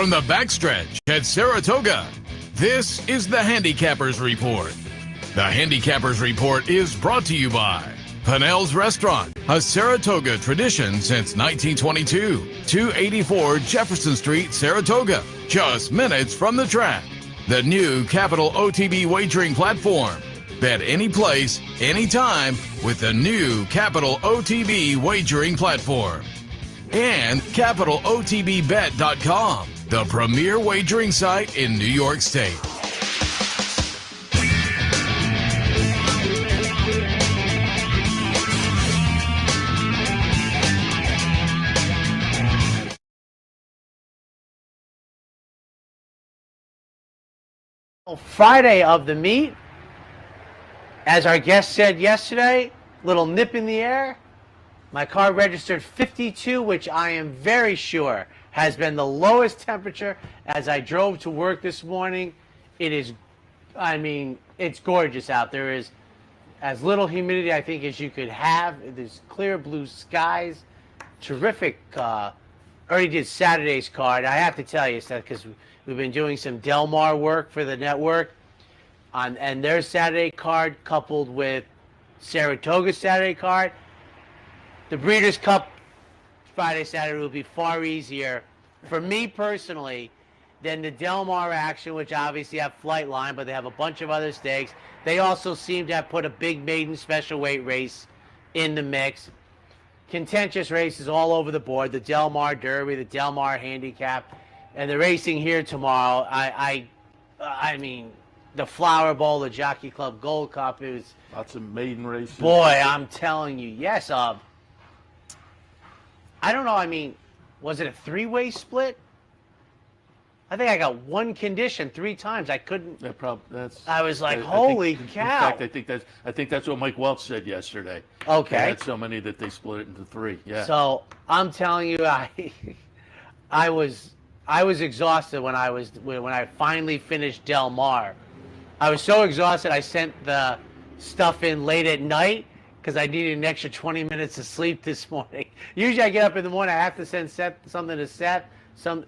from the backstretch at Saratoga, this is the Handicappers Report. The Handicappers Report is brought to you by Pinnell's Restaurant, a Saratoga tradition since 1922. 284 Jefferson Street, Saratoga, just minutes from the track. The new Capital OTB wagering platform. Bet any place, anytime with the new Capital OTB wagering platform. And CapitalOTBBet.com, the premier wagering site in New York State. Friday of the meet, as our guest said yesterday, little nip in the air. My car registered 52, which I am very sure has been the lowest temperature as I drove to work this morning. It is, I mean, it's gorgeous out. There is as little humidity, I think, as you could have. There's clear blue skies. Terrific. Already did Saturday's card. I have to tell you, Seth, because we've been doing some Del Mar work for the network, and their Saturday card coupled with Saratoga's Saturday card. The Breeders' Cup Friday, Saturday will be far easier for me personally than the Del Mar action, which obviously have Flightline, but they have a bunch of other stakes. They also seem to have put a big maiden special weight race in the mix. Contentious races all over the board. The Del Mar Derby, the Del Mar Handicap, and the racing here tomorrow. I mean, the Flower Bowl, the Jockey Club Gold Cup. It was lots of maiden races. Boy, I'm telling you, yes. I don't know. I mean, was it a three-way split? I think I got one condition 3 times. I couldn't. I was like, holy cow! In fact, I think that's what Mike Welch said yesterday. Okay. They had so many that they split it into 3. Yeah. So I'm telling you, I was exhausted when I finally finished Del Mar. I was so exhausted I sent the stuff in late at night because I needed an extra 20 minutes of sleep this morning. Usually I get up in the morning, I have to send something to Seth,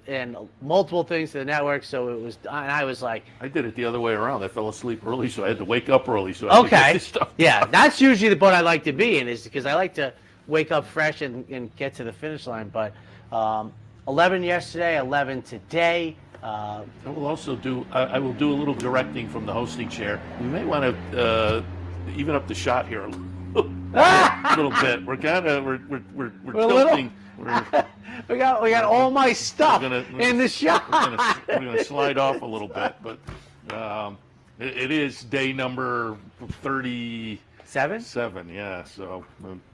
and multiple things to the network. So it was, and I was like, I did it the other way around. I fell asleep early, so I had to wake up early. So okay, yeah, that's usually the boat I like to be in, is because I like to wake up fresh and get to the finish line. But 11 yesterday, 11 today. I will also do. I will do a little directing from the hosting chair. We may want to even up the shot here a little bit. We're tilting. We got all my stuff in the shot. We're gonna slide off a little bit, but it is day number 37. Yeah, so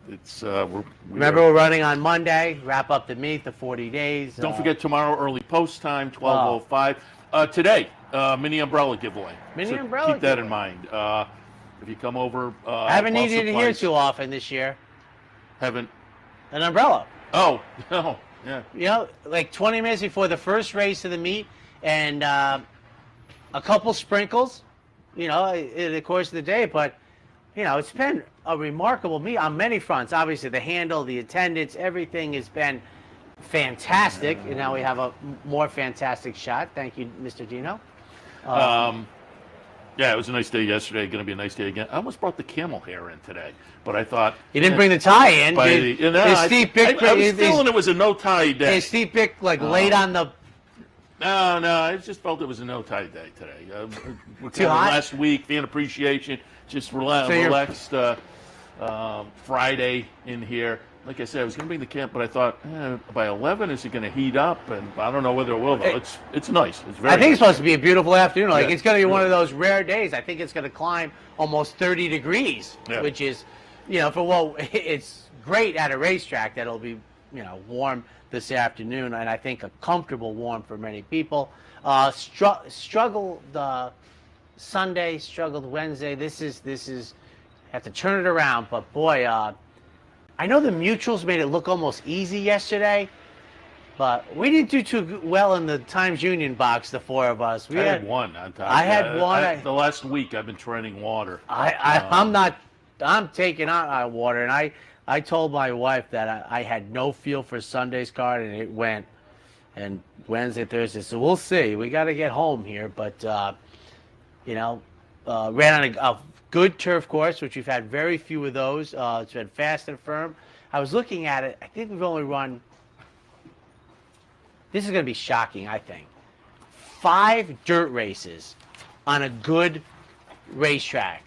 it's we're running on Monday. Wrap up the meet, the 40 days. Don't forget tomorrow early post time, 12:05. Today, mini umbrella giveaway. Umbrella. Keep that in mind. If you come over, I haven't needed it here too often this year. Haven't an umbrella. Oh no, yeah. You know, like 20 minutes before the first race of the meet, and a couple sprinkles. You know, in the course of the day, but. You know, it's been a remarkable meet on many fronts. Obviously, the handle, the attendance, everything has been fantastic. And now we have a more fantastic shot. Thank you, Mr. Dino. Yeah, it was a nice day yesterday. Going to be a nice day again. I almost brought the camel hair in today, but I thought you didn't bring the tie in. Steve Pick, I was feeling it was a no tie day. Is Steve Pick laid on the? No, I just felt it was a no tie day today. We're Too hot? Last week, fan appreciation. Just relaxed Friday in here. Like I said, I was going to bring the camp, but I thought by 11 is it going to heat up? And I don't know whether it will. Though it's nice. It's very. I think it's supposed to be a beautiful afternoon. Like it's going to be one of those rare days. I think it's going to climb almost 30 degrees, which is, it's great at a racetrack that it'll be, warm this afternoon, and I think a comfortable warm for many people. Struggled Sunday, struggled Wednesday. This is have to turn it around. But boy, I know the mutuals made it look almost easy yesterday, but we didn't do too well in the Times Union box, the 4 of us. I had one on top. I had one. The last week I've been treading water. I'm taking out water, and I told my wife that I had no feel for Sunday's card, and it went and Wednesday, Thursday. So we'll see. We got to get home here, but ran on a good turf course, which we've had very few of those. It's been fast and firm. I was looking at it. I think we've only run. This is going to be shocking, I think. 5 dirt races on a good racetrack.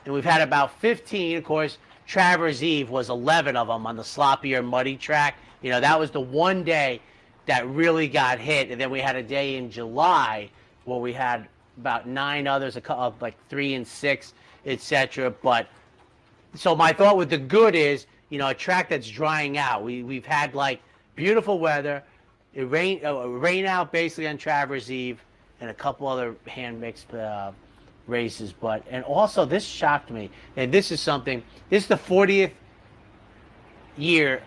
And we've had about 15. Of course, Travers Eve was 11 of them on the sloppier, muddy track. That was the one day that really got hit. And then we had a day in July where we had about 9 others, like 3 and 6, etc. But so my thought with the good is, a track that's drying out. We've had like beautiful weather. It rain out basically on Travers Eve and a couple other hand mixed races. And also this shocked me. And this is something. This is the 40th year.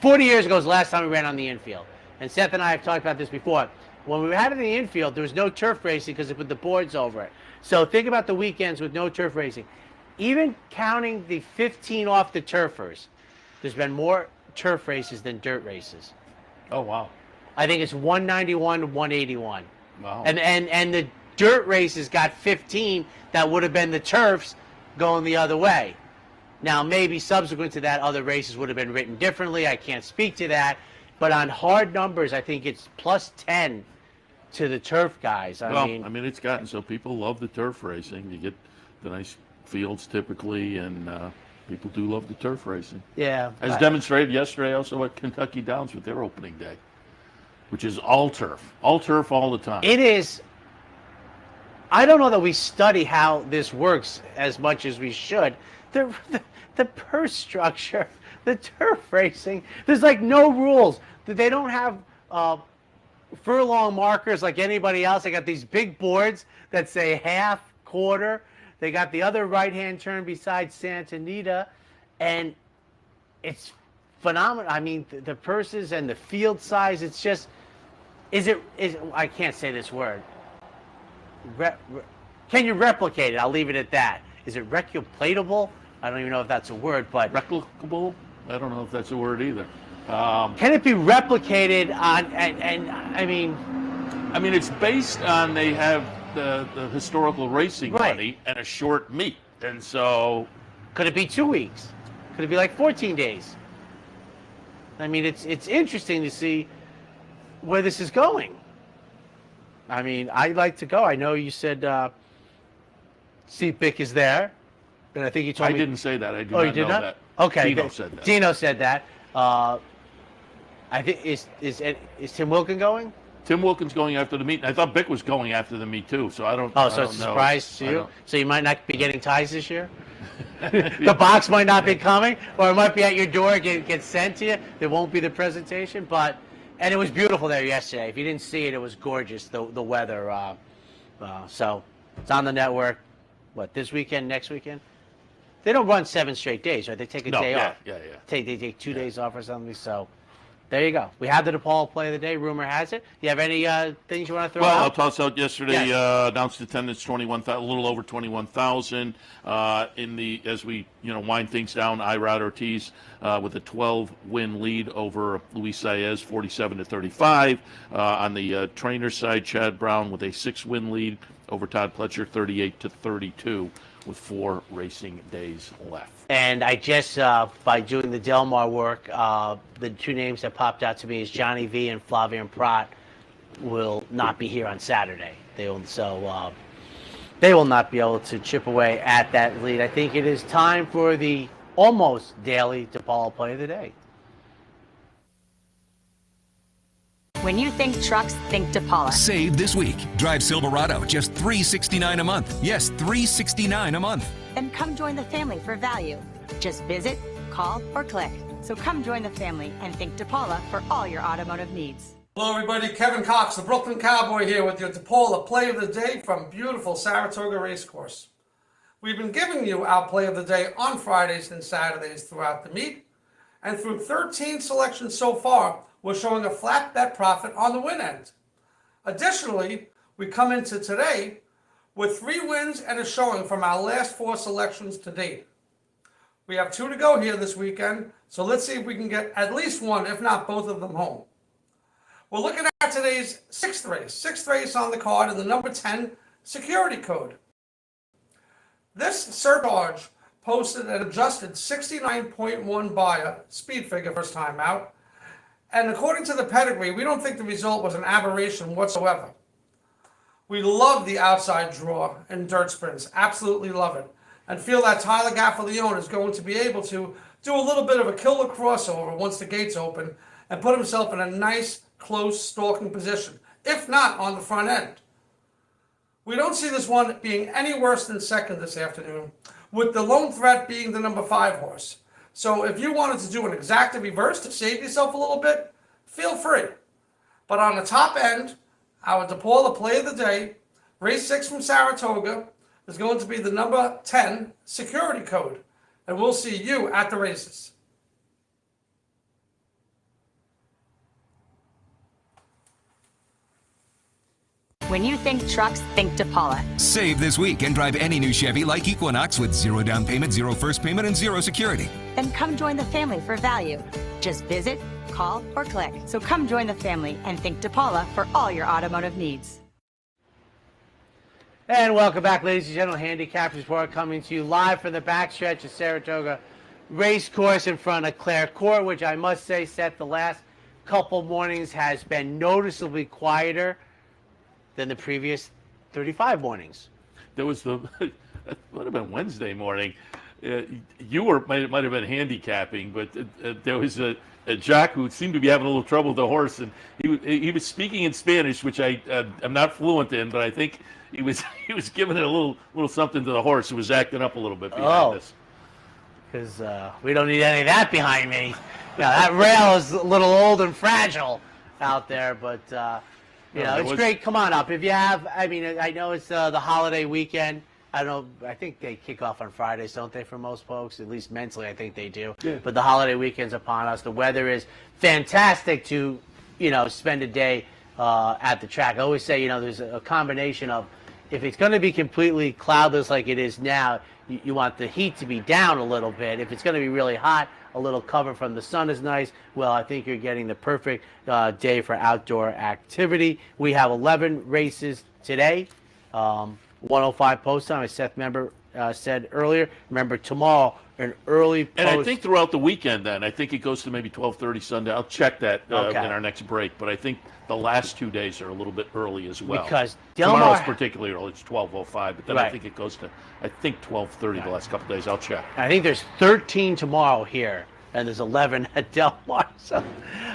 40 years ago was the last time we ran on the infield. And Seth and I have talked about this before. When we had it in the infield, there was no turf racing because they put the boards over it. So think about the weekends with no turf racing. Even counting the 15 off the turfers, there's been more turf races than dirt races. Oh, wow. I think it's 191 to 181. Wow. And the dirt races got 15 that would have been the turfs going the other way. Now, maybe subsequent to that, other races would have been written differently. I can't speak to that. But on hard numbers, I think it's plus 10 to the turf guys. I mean, it's gotten so people love the turf racing. You get the nice fields typically, and people do love the turf racing. Yeah. As demonstrated yesterday also at Kentucky Downs with their opening day, which is all turf all the time. It is. I don't know that we study how this works as much as we should. The purse structure, the turf racing, there's like no rules. They don't have furlong markers like anybody else. They got these big boards that say half, quarter. They got the other right-hand turn besides Santa Anita, and it's phenomenal. I mean, the purses and the field size, it's just, I can't say this word. Can you replicate it? I'll leave it at that. Is it replicatable? I don't even know if that's a word, but... Replicable? I don't know if that's a word either. Can it be replicated on, I mean, it's based on, they have the historical racing Right. money and a short meet. And so... Could it be 2 weeks? Could it be like 14 days? I mean, it's interesting to see where this is going. I mean, I'd like to go. I know you said Steve Bick is there, and I think you told me... I didn't say that. I did you not did know not? that. Okay. Dino said that. Dino said that. I think is Tim Wilkin going? Tim Wilkins going after the meet. I thought Bick was going after the meet too, so I don't. Oh, so I it's a don't know. surprise to you. So you might not be getting ties this year. The box might not be coming, or it might be at your door, get sent to you. There won't be the presentation, and it was beautiful there yesterday. If you didn't see it, it was gorgeous. The weather. So it's on the network. What, this weekend, next weekend? They don't run 7 straight days, right? They take a day off. Yeah. They take 2 days off or something. So there you go. We have the Depaula play of the day. Rumor has it. You have any things you want to throw out? Well, I'll toss out yesterday. Announced attendance 21,000, a little over 21,000. As we wind things down, Irad Ortiz with a 12-win lead over Luis Saez, 47-35. On the trainer side, Chad Brown with a 6-win lead over Todd Pletcher, 38-32. With 4 racing days left. And I just, by doing the Del Mar work, the 2 names that popped out to me is Johnny V and Flavian Prat will not be here on Saturday. They will not be able to chip away at that lead. I think it is time for the almost daily Depaula play of the day. When you think trucks, think Depaula. Save this week. Drive Silverado, just $369 a month. Yes, $369 a month. Then come join the family for value. Just visit, call, or click. So come join the family and think Depaula for all your automotive needs. Hello everybody, Kevin Cox, the Brooklyn Cowboy here with your Depaula Play of the Day from beautiful Saratoga Race Course. We've been giving you our Play of the Day on Fridays and Saturdays throughout the meet, and through 13 selections so far, we're showing a flat bet profit on the win end. Additionally, we come into today with 3 wins and a showing from our last 4 selections to date. We have 2 to go here this weekend, so let's see if we can get at least 1, if not both of them home. We're looking at today's sixth race on the card, and the number 10 security code. This surcharge posted an adjusted 69.1 buyer speed figure first time out. And according to the pedigree, we don't think the result was an aberration whatsoever. We love the outside draw in dirt sprints, absolutely love it, and feel that Tyler Gaffalione is going to be able to do a little bit of a killer crossover once the gates open and put himself in a nice, close stalking position, if not on the front end. We don't see this one being any worse than second this afternoon, with the lone threat being the number 5 horse. So if you wanted to do an exacta reverse to save yourself a little bit, feel free. But on the top end, our Depaula play of the day, race 6 from Saratoga, is going to be the number 10 security code. And we'll see you at the races. When you think trucks, think Depaula. Save this week and drive any new Chevy like Equinox with 0 down payment, 0 first payment, and 0 security. Then come join the family for value. Just visit, call, or click. So come join the family and think Depaula for all your automotive needs. And welcome back, ladies and gentlemen. Handicappers Report coming to you live from the backstretch of Saratoga Race Course in front of Clare Court, which I must say, Seth, the last couple mornings has been noticeably quieter than the previous 35 mornings. There was it would have been Wednesday morning. You might have been handicapping, but there was a jock who seemed to be having a little trouble with the horse, and he was speaking in Spanish, which I'm not fluent in, but I think he was giving it a little something to the horse, who was acting up a little bit behind us. Because we don't need any of that behind me. Now, that rail is a little old and fragile out there, but you know, it's great. Come on up if you have. I mean, I know it's the holiday weekend. I don't know. I think they kick off on Fridays, don't they? For most folks, at least mentally, I think they do. Yeah. But the holiday weekend's upon us. The weather is fantastic to, spend a day at the track. I always say, there's a combination of, if it's going to be completely cloudless like it is now, you want the heat to be down a little bit. If it's going to be really hot, a little cover from the sun is nice. Well, I think you're getting the perfect day for outdoor activity. We have 11 races today. 105 post time, as Seth said earlier. Remember, tomorrow, an early post. And I think throughout the weekend, then, I think it goes to maybe 12:30 Sunday. I'll check that in our next break. But I think the last 2 days are a little bit early as well. Because tomorrow's particularly early. It's 12:05. But then right. I think it goes to, 12:30 the last couple of days. I'll check. I think there's 13 tomorrow here, and there's 11 at Del Mar. So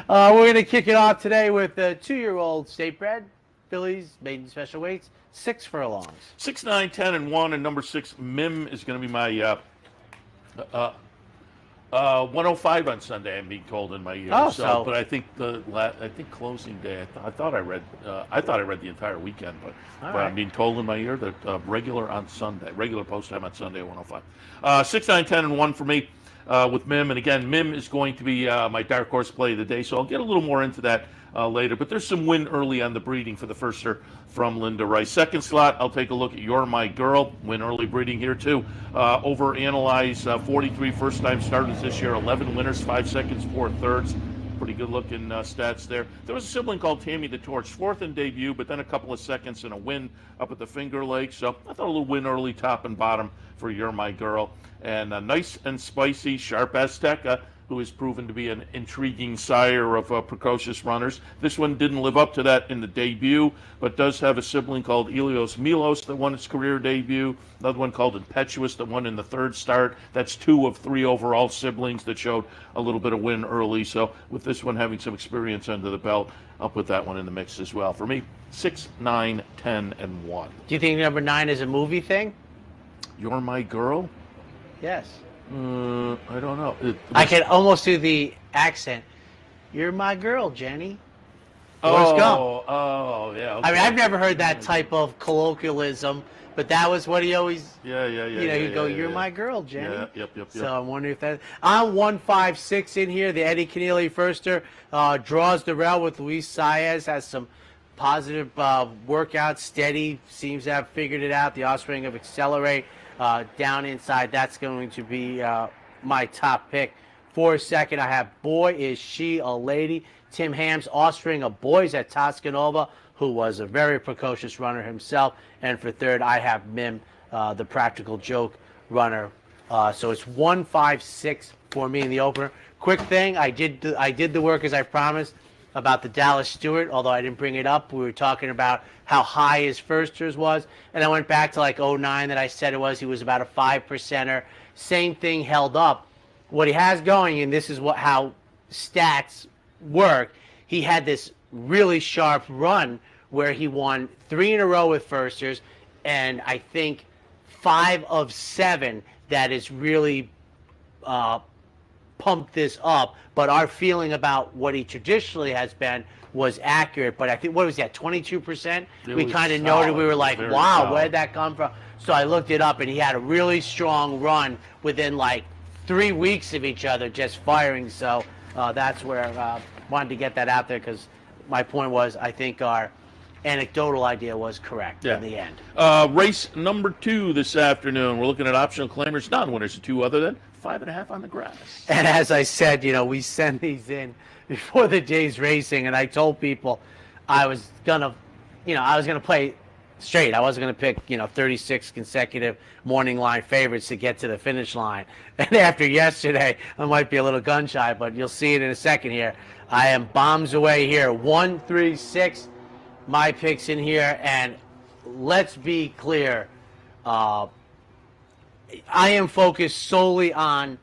we're going to kick it off today with the 2-year-old state bred fillies, maiden special weights, 6 furlongs. 6, 9, 10, and 1, and number 6, Mim, is going to be my 105 on Sunday. I'm being told in my ear. Oh, but I think closing day. I thought I read the entire weekend, but right. I'm being told in my ear that regular post time on Sunday at 105. 6, 9, 10, and 1 for me with Mim, and again, Mim is going to be my dark horse play of the day. So I'll get a little more into that later. But there's some win early on the breeding for the firster from Linda Rice. Second slot, I'll take a look at You're My Girl. Win early breeding here too. Overanalyze 43 first-time starters this year. 11 winners, 5 seconds, 4 thirds. Pretty good looking stats there. There was a sibling called Tammy the Torch, 4th in debut, but then a couple of seconds and a win up at the Finger Lakes. So I thought a little win early, top and bottom for You're My Girl. And nice and spicy, Sharp Azteca, who has proven to be an intriguing sire of precocious runners. This one didn't live up to that in the debut, but does have a sibling called Ilios Milos that won its career debut, another one called Impetuous that won in the 3rd start. That's 2 of 3 overall siblings that showed a little bit of win early. So with this one having some experience under the belt, I'll put that one in the mix as well. For me, 6, 9, 10, and 1. Do you think number 9 is a movie thing? You're My Girl? Yes. I don't know. I can almost do the accent. You're my girl, Jenny. Forrest Gump. Oh, yeah. Okay. I mean, I've never heard that type of colloquialism, but that was what he always. Yeah. He'd go, "You're my girl, Jenny." Yep. So I'm wondering if that. I'm 156 in here. The Eddie Keneally firster draws the rail with Luis Saez. Has some positive workout, steady. Seems to have figured it out. The offspring of Accelerate. Down inside, that's going to be my top pick For second, I have Boy Is She a Lady, Tim Ham's offspring of Boys at Toscanova, who was a very precocious runner himself. And for third, I have Mim, the practical joke runner. So it's 1-5-6 for me in the opener. Quick thing, I did the work as I promised about the Dallas Stewart, although I didn't bring it up. We were talking about how high his firsters was, and I went back to like 09 that I said it was. He was about a 5%er. Same thing held up. What he has going, and this is how stats work, he had this really sharp run where he won 3 in a row with firsters, and I think 5 of 7 that is really pumped this up. But our feeling about what he traditionally has been was accurate. But I think, what was that, 22%? We kind of noted, we were like, wow, where did that come from? So I looked it up, and he had a really strong run within like 3 weeks of each other, just firing. So that's where wanted to get that out there, because my point was, I think our anecdotal idea was correct in the end. Race number 2 this afternoon. We're looking at optional claimers, non-winners, 2 other than 5.5 on the grass. And as I said, we send these in before the day's racing, and I told people I was gonna play straight. I wasn't gonna pick 36 consecutive morning line favorites to get to the finish line. And after yesterday, I might be a little gun shy, but you'll see it in a second here. I am bombs away here. 1, 3, 6. My picks in here, and let's be clear. I am focused solely on,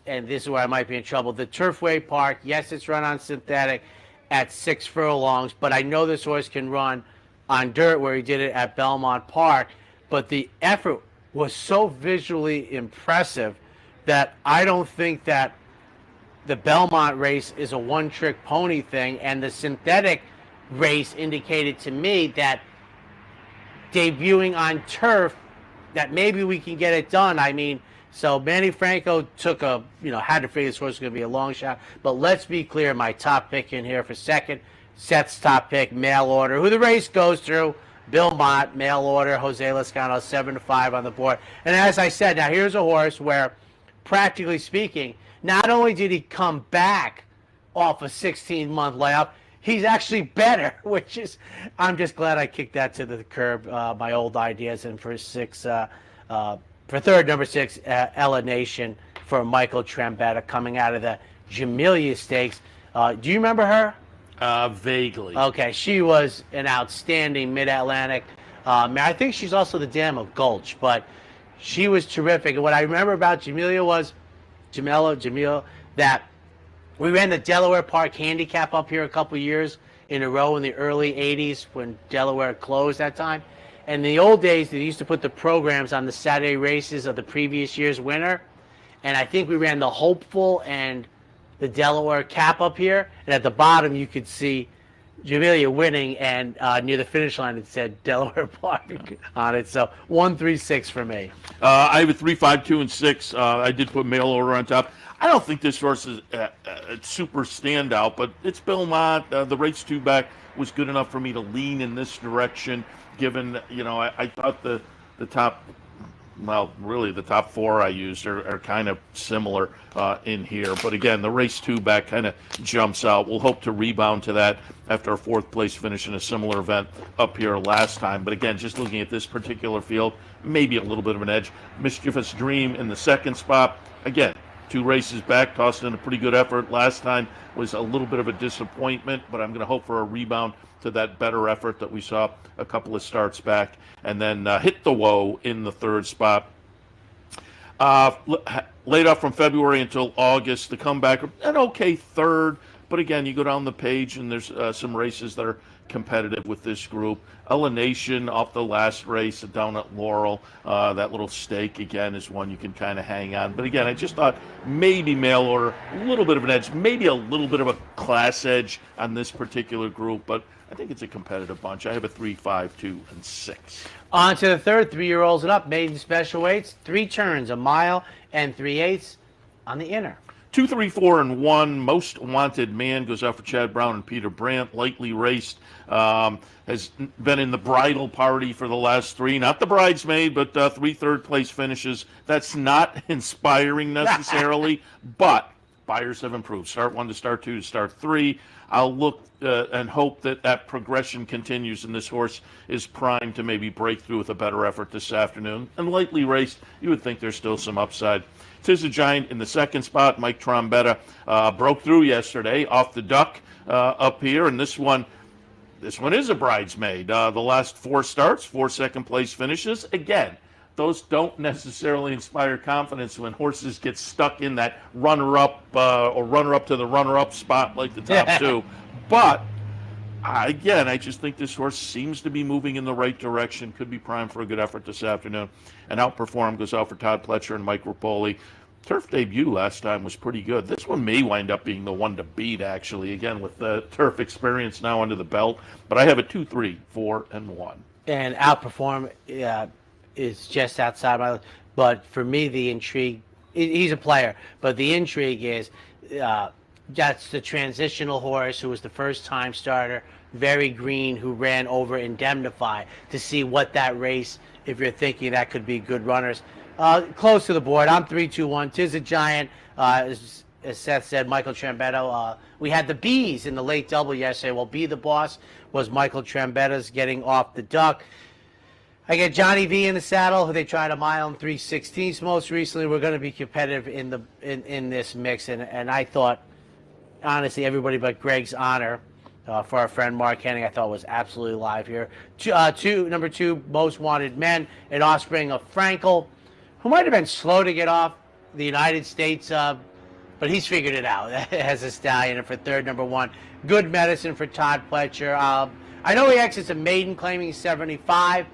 and this is where I might be in trouble, the Turfway Park. Yes, it's run on synthetic at 6 furlongs, but I know this horse can run on dirt, where he did it at Belmont Park. But the effort was so visually impressive that I don't think that the Belmont race is a one-trick pony thing, and the synthetic race indicated to me that debuting on turf, that maybe we can get it done. I mean, so Manny Franco took had to figure this horse was going to be a long shot. But let's be clear, my top pick in here for second, Seth's top pick, mail order, who the race goes through, Bill Mott, mail order, Jose Lascano, 7-5 on the board. And as I said, now here's a horse where, practically speaking, not only did he come back off a 16-month layoff, he's actually better, which is, I'm just glad I kicked that to the curb, my old ideas. And for third, number 6, Ella Nation for Michael Trambetta, coming out of the Jamelia Stakes. Do you remember her? Vaguely. Okay, she was an outstanding Mid-Atlantic. I think she's also the Dam of Gulch, but she was terrific. And what I remember about Jamelia was, Jamila, that we ran the Delaware Park handicap up here a couple years in a row in the early 80s when Delaware closed that time. And in the old days, they used to put the programs on the Saturday races of the previous year's winner. And I think we ran the Hopeful and the Delaware cap up here. And at the bottom, you could see Jamelia winning, and near the finish line, it said Delaware Park on it. So 1, 3, 6 for me. I have a 3, 5, 2, and 6. I did put mail order on top. I don't think this horse is a super standout, but it's Belmont. The race 2 back was good enough for me to lean in this direction, given, I thought the top, well, really the top 4 I used are kind of similar in here. But again, the race 2 back kind of jumps out. We'll hope to rebound to that after a 4th place finish in a similar event up here last time. But again, just looking at this particular field, maybe a little bit of an edge. Mischievous Dream in the 2nd spot. Again, 2 races back, tossed in a pretty good effort. Last time was a little bit of a disappointment, but I'm going to hope for a rebound to that better effort that we saw a couple of starts back. And then Hit the Woe in the 3rd spot. Laid off from February until August. The comeback, an okay 3rd. But again, you go down the page and there's some races that are competitive with this group. Ella Nation off the last race down at Laurel. That little stake, again, is one you can kind of hang on. But again, I just thought maybe mail order, a little bit of an edge, maybe a little bit of a class edge on this particular group. But I think it's a competitive bunch. I have a 3, 5, 2, and 6. On to the third, 3-year-olds and up, maiden special weights, 3 turns, a mile and 3/8 on the inner. 2, 3, 4, and 1. Most Wanted Man goes out for Chad Brown and Peter Brandt. Lightly raced. Has been in the bridal party for the last 3. Not the bridesmaid, but 3 third-place finishes. That's not inspiring necessarily, but buyers have improved. Start 1 to start 2 to start 3. I'll look and hope that progression continues, and this horse is primed to maybe break through with a better effort this afternoon. And lightly raced, you would think there's still some upside. Tis a Giant in the second spot. Mike Trombetta broke through yesterday off the duck up here, and this one is a bridesmaid. The last 4 starts, 4 second-place finishes. Again, those don't necessarily inspire confidence when horses get stuck in that runner-up or runner-up to the runner-up spot like the top 2. But, again, I just think this horse seems to be moving in the right direction, could be primed for a good effort this afternoon. And Outperform goes out for Todd Pletcher and Mike Rapoli. Turf debut last time was pretty good. This one may wind up being the one to beat, actually, again, with the turf experience now under the belt. But I have a 2, 3, 4, and 1. And Outperform is just outside my. But for me, the intrigue, he's a player, but the intrigue is that's the transitional horse who was the first-time starter, very green, who ran over Indemnify, to see what that race, if you're thinking that could be good runners. Close to the board. I'm 3-2-1. Tis a Giant. As Seth said, Michael Trombetta. We had the Bees in the late double yesterday. Well, Be the Boss was Michael Trombetta's getting off the duck. I get Johnny V in the saddle, who they tried a mile and 3/16 most recently. We're going to be competitive in this mix, and I thought, honestly, everybody but Greg's Honor for our friend Mark Henning, I thought was absolutely live here. Number 2, Most Wanted Men, an offspring of Frankel, who might have been slow to get off the United States, but he's figured it out as a stallion. And for 3rd, number 1, Good Medicine for Todd Pletcher. I know he exits a maiden claiming 75.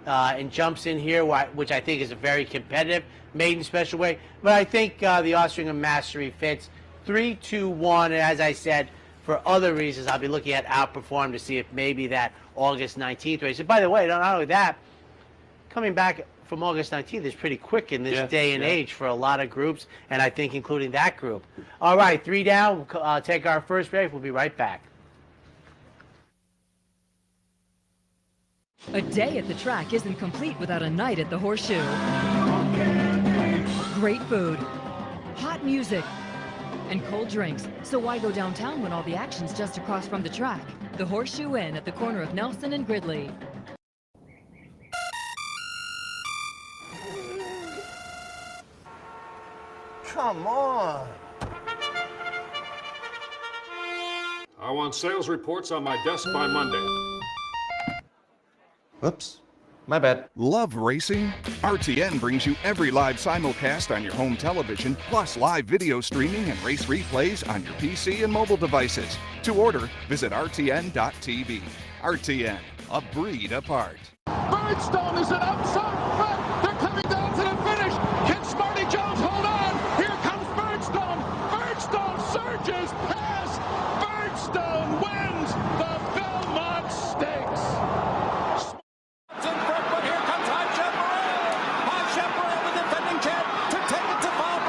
And jumps in here, which I think is a very competitive maiden special weight. But I think the offspring of Mastery fits. 3-2-1, and as I said, for other reasons, I'll be looking at Outperform to see if maybe that August 19th race. And by the way, not only that, coming back from August 19th is pretty quick in this day and age for a lot of groups, and I think including that group. All right, 3 down. We'll take our first break. We'll be right back. A day at the track isn't complete without a night at the Horseshoe. Great food, hot music, and cold drinks. So why go downtown when all the action's just across from the track? The Horseshoe Inn at the corner of Nelson and Gridley. Come on. I want sales reports on my desk by Monday. Oops, my bad. Love racing? RTN brings you every live simulcast on your home television, plus live video streaming and race replays on your PC and mobile devices. To order, visit rtn.tv. RTN, a breed apart. Birdstone is an outside front. They're coming down to the finish. Can Smarty Jones hold on? Here comes Birdstone. Birdstone surges past. Birdstone wins the Belmont Stakes. In front, but here comes High Chaparral. High Chaparral, the defending champ, to take it to Bob.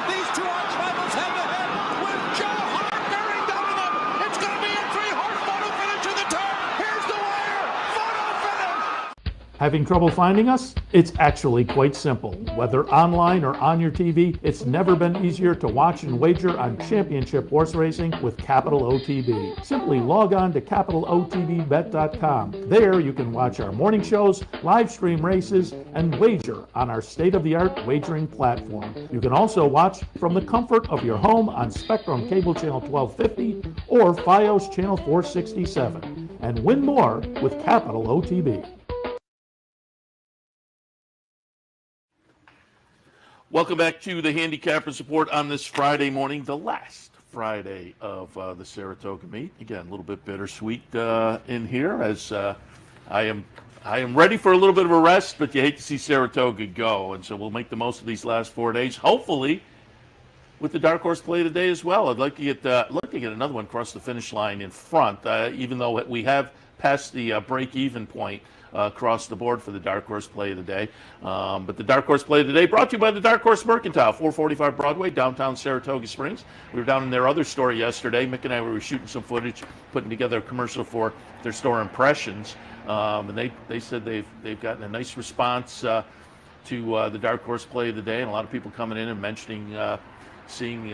These two arch rivals head to head with Joe Hart bearing down on them. It's going to be a 3-horse photo finish in the turn. Here's the wire. Photo finish. Having trouble finding us? It's actually quite simple. Whether online or on your TV, it's never been easier to watch and wager on championship horse racing with Capital OTB. Simply log on to capitalotbbet.com. There you can watch our morning shows, live stream races, and wager on our state-of-the-art wagering platform. You can also watch from the comfort of your home on Spectrum Cable Channel 1250 or Fios Channel 467, and win more with Capital OTB. Welcome back to the Handicappers Report on this Friday morning, the last Friday of the Saratoga meet. Again, a little bit bittersweet in here, as I am ready for a little bit of a rest, but you hate to see Saratoga go, and so we'll make the most of these last 4 days. Hopefully, with the dark horse play today as well, I'd like to get another one across the finish line in front, even though we have passed the break-even point. Across the board for the dark horse play of the day. But the dark horse play of the day brought to you by the Dark Horse Mercantile, 445 Broadway, downtown Saratoga Springs. We were down in their other store yesterday. Mick and I were shooting some footage, putting together a commercial for their store impressions. And they said they've gotten a nice response to the dark horse play of the day, and a lot of people coming in and mentioning seeing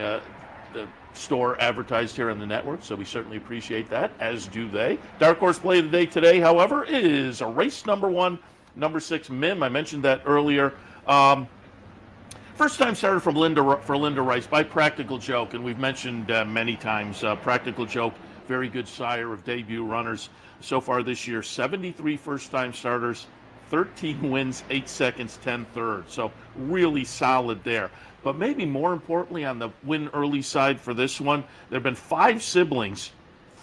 store advertised here on the network, so we certainly appreciate that, as do they. Dark horse play of the day today, however, is a race number 1, number 6, Mim. I mentioned that earlier. First time starter for Linda Rice by Practical Joke, and we've mentioned many times, Practical Joke, very good sire of debut runners so far this year. 73 first-time starters, 13 wins, 8 seconds, 10 thirds. So really solid there. But maybe more importantly on the win early side for this one, there have been 5 siblings.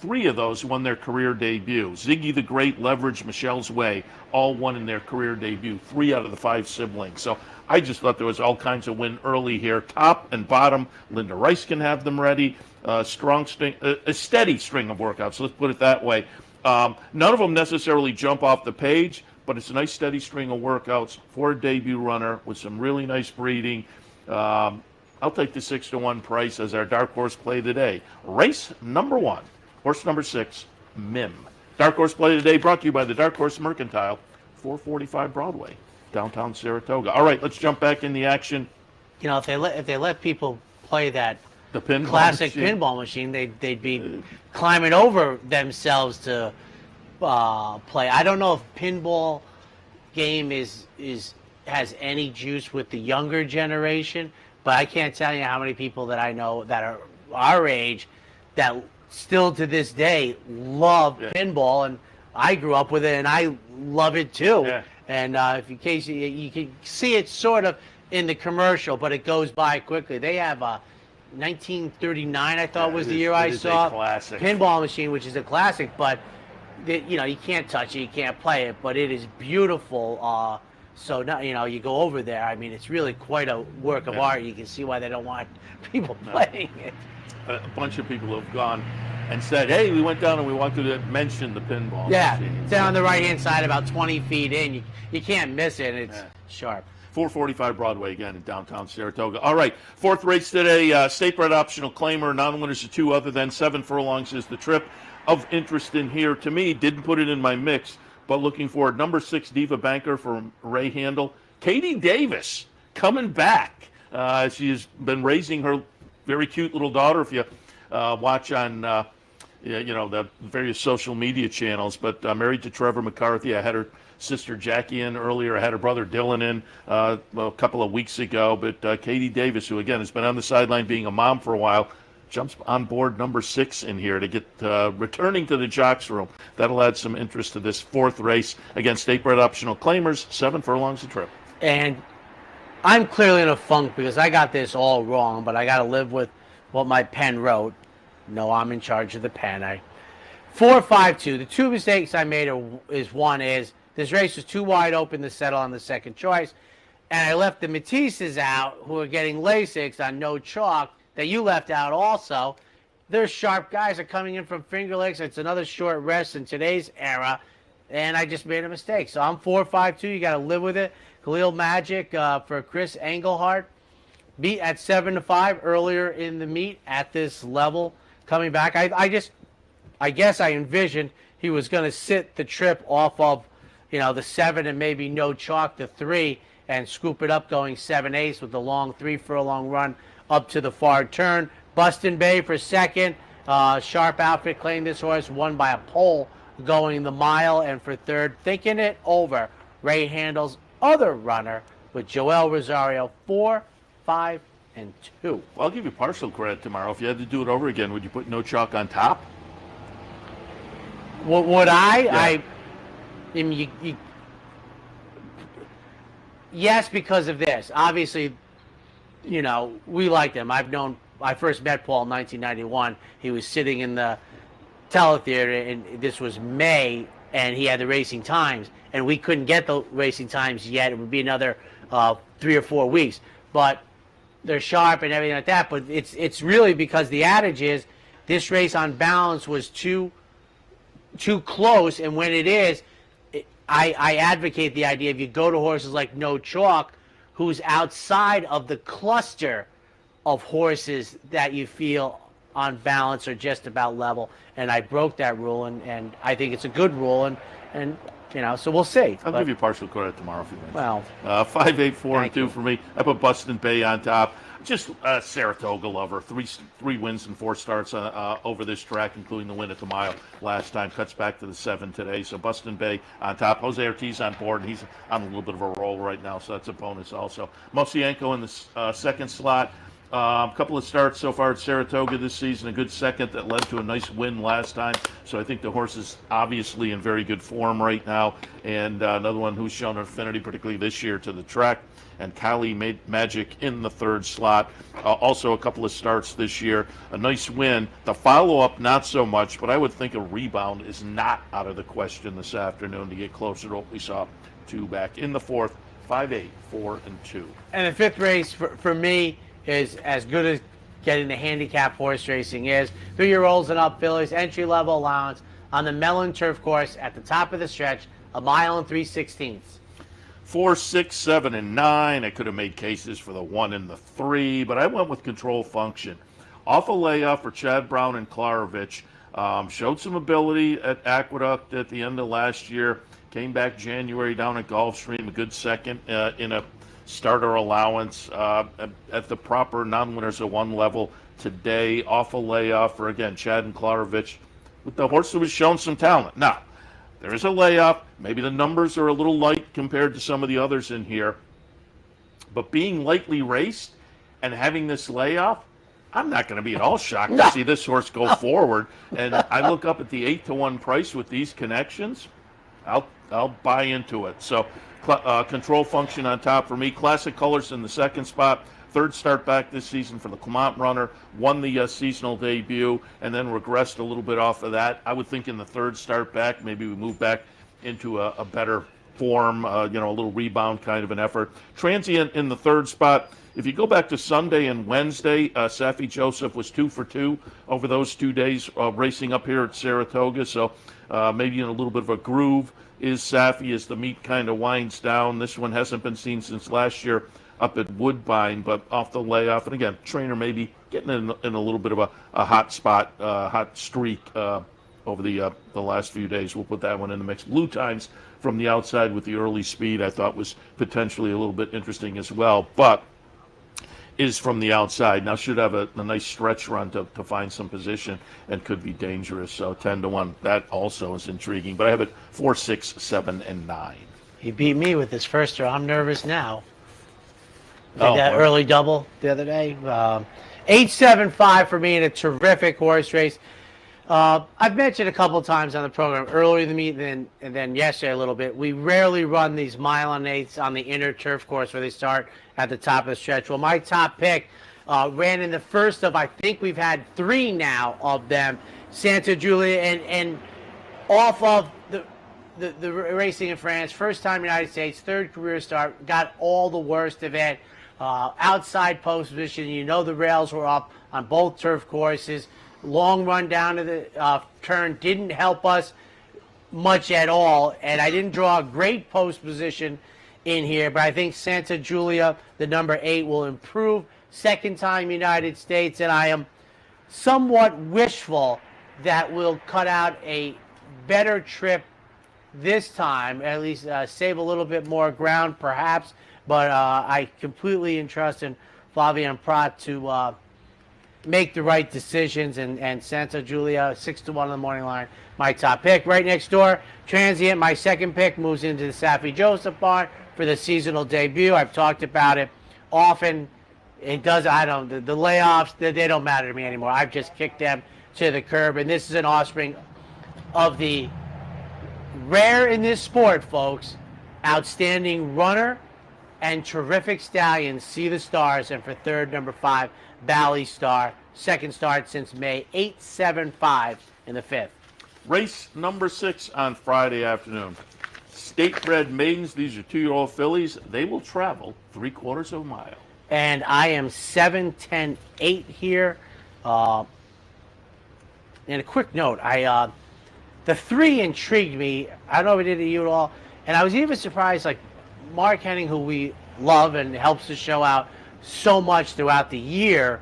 3 of those won their career debut. Ziggy the Great, Leverage, Michelle's Way, all won in their career debut. 3 out of the 5 siblings. So I just thought there was all kinds of win early here. Top and bottom, Linda Rice can have them ready. Strong string, a steady string of workouts. Let's put it that way. None of them necessarily jump off the page, but it's a nice steady string of workouts for a debut runner with some really nice breeding. I'll take the 6-1 price as our dark horse play today. Race number 1, horse number 6, Mim. Dark horse play today brought to you by the Dark Horse Mercantile, 445 Broadway, downtown Saratoga. All right, let's jump back in the action. You know, if they let people play that the pinball classic machine. pinball machine, they'd be climbing over themselves to play. I don't know if pinball game has any juice with the younger generation, but I can't tell you how many people that I know that are our age that still to this day love pinball, and I grew up with it and I love it too. Yeah. And if in case you can see it sort of in the commercial, but it goes by quickly. They have a 1939, I thought was the year I saw. Classic pinball machine, which is a classic, but you can't touch it, you can't play it, but it is beautiful. So now, you go over there. I mean, it's really quite a work of art. You can see why they don't want people playing it. A bunch of people have gone and said, hey, we went down and we walked through it, mentioned the pinball machine. It's on the right-hand side, about 20 feet in. You can't miss it. It's sharp. 445 Broadway again in downtown Saratoga. All right, 4th race today, state bred optional claimer, non-winners of 2 other than 7 furlongs is the trip. Of interest in here to me, didn't put it in my mix, but looking forward, number 6 Diva Banker from Ray Handel. Katie Davis coming back. She has been raising her very cute little daughter, if you watch on the various social media channels, but married to Trevor McCarthy. I had her sister Jackie in earlier. I had her brother Dylan in a couple of weeks ago, but Katie Davis, who again has been on the sideline being a mom for a while, jumps on board number 6 in here to get returning to the jocks room. That'll add some interest to this 4th race. Again, state bred optional claimers, 7 furlongs a trip. And I'm clearly in a funk because I got this all wrong, but I got to live with what my pen wrote. No, I'm in charge of the pen. 4-5-2. The 2 mistakes I made one is this race was too wide open to settle on the second choice, and I left the Matisses out, who are getting Lasix on no chalk, that you left out also. They're sharp guys are coming in from Finger Lakes. It's another short rest in today's era, and I just made a mistake. So I'm 4-5-2. You got to live with it. Khalil Magic for Chris Engelhardt. Beat at 7-5 earlier in the meet at this level. Coming back, I guess I envisioned he was going to sit the trip off of, the 7 and maybe no chalk to 3 and scoop it up going 7/8 with the long 3 furlong run up to the far turn. Bustin Bay for second. Sharp Outfit claimed this horse, won by a pole going the mile. And for third, thinking it over, Ray Handel's other runner with Joel Rosario, 4, 5, and 2. Well, I'll give you partial credit tomorrow. If you had to do it over again, would you put no chalk on top? Would I? Yeah. Yes, because of this. Obviously, we liked him. I first met Paul in 1991. He was sitting in the teletheater, and this was May, and he had the Racing Times, and we couldn't get the Racing Times yet. It would be another 3 or 4 weeks. But they're sharp and everything like that. But it's really because the adage is this race on balance was too close, and when it is, I advocate the idea if you go to horses like No Chalk, who's outside of the cluster of horses that you feel on balance or just about level, and I broke that rule, and I think it's a good rule, and so we'll see. I'll give you partial credit tomorrow if you want. Well, 5, 8, 4, and 2 for me. I put Bustin Bay on top. Just Saratoga lover. Three wins and 4 starts over this track, including the win at the mile last time. Cuts back to the 7 today. So Buston Bay on top. Jose Ortiz on board, and he's on a little bit of a roll right now, so that's a bonus also. Mosienko in the second slot. A couple of starts so far at Saratoga this season. A good second that led to a nice win last time. So I think the horse is obviously in very good form right now. And another one who's shown affinity, particularly this year, to the track. And Kali Magic in the third slot. Also a couple of starts this year. A nice win. The follow-up, not so much, but I would think a rebound is not out of the question this afternoon to get closer to what we saw 2 back in the fourth. 5-8, 4 and 2. And the fifth race for me is as good as getting the handicap horse racing is. 3-year-olds and up fillies, entry-level allowance on the Mellon Turf Course at the top of the stretch, 1 mile and 3/16. 4, 6, 7, and 9. I could have made cases for the 1 and the 3, but I went with Control Function. Off a layoff for Chad Brown and Klarovich. Showed some ability at Aqueduct at the end of last year. Came back January down at Gulfstream, a good second in a starter allowance at the proper non-winners of 1 level today. Off a layoff for, again, Chad and Klarovich with the horse who was shown some talent. Now, there is a layoff. Maybe the numbers are a little light compared to some of the others in here. But being lightly raced and having this layoff, I'm not going to be at all shocked to see this horse go forward. And I look up at the 8-1 price with these connections. I'll buy into it. So Control Function on top for me. Classic Colors in the second spot. Third start back this season for the Clement runner. Won the seasonal debut and then regressed a little bit off of that. I would think in the third start back, maybe we move back into a better form, a little rebound kind of an effort. Transient in the third spot. If you go back to Sunday and Wednesday, Safi Joseph was 2 for 2 over those 2 days racing up here at Saratoga. So maybe in a little bit of a groove is Safi as the meet kind of winds down. This one hasn't been seen since last year up at Woodbine, but off the layoff. And again, trainer maybe getting in a little bit of a hot spot, hot streak over the last few days. We'll put that one in the mix. Blue Times from the outside with the early speed I thought was potentially a little bit interesting as well, but is from the outside. Now should have a nice stretch run to find some position and could be dangerous. So 10-1, that also is intriguing. But I have it 4, 6, 7, and 9. He beat me with his first row. I'm nervous now. That early double the other day. 8-7-5 for me in a terrific horse race. I've mentioned a couple of times on the program earlier in the meet and then yesterday a little bit. We rarely run these 1.8 on the inner turf course where they start at the top of the stretch. Well, my top pick ran in the first of, I think we've had 3 now of them. Santa Julia and off of the racing in France, first time United States, third career start, got all the worst of it. Outside post position, the rails were up on both turf courses. Long run down to the turn didn't help us much at all, and I didn't draw a great post position in here, but I think Santa Julia, the number 8, will improve. Second time United States, and I am somewhat wishful that we'll cut out a better trip this time, at least save a little bit more ground perhaps, but I completely entrust in Flavien Prat to make the right decisions, and Santa Julia, 6-1 on the morning line, my top pick. Right next door, Transient, my second pick, moves into the Safi Joseph barn for the seasonal debut. I've talked about it often. It does, the layoffs, they don't matter to me anymore. I've just kicked them to the curb, and this is an offspring of the rare in this sport, folks, outstanding runner and terrific stallion, See the Stars, and for third, number 5, Bally Star. Second start since May, 8-7-5 in the fifth. Race number 6 on Friday afternoon. State-bred maidens, these are 2-year-old fillies. They will travel 3/4 of a mile. And I am 7-10-8 here. And a quick note, the 3 intrigued me. I don't know if it did to you at all. And I was even surprised, like Mark Henning, who we love and helps the show out so much throughout the year,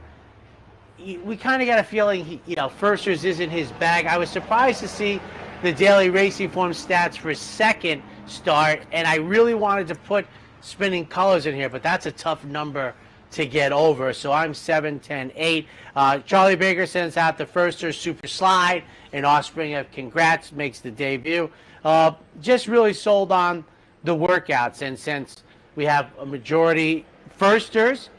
we kind of got a feeling, Firsters isn't his bag. I was surprised to see the daily racing form stats for second start, and I really wanted to put Spinning Colors in here, but that's a tough number to get over. So I'm 7-10-8. Charlie Baker sends out the Firster Super Slide, and Offspring of Congrats makes the debut. Just really sold on the workouts, and since we have a majority Firsters,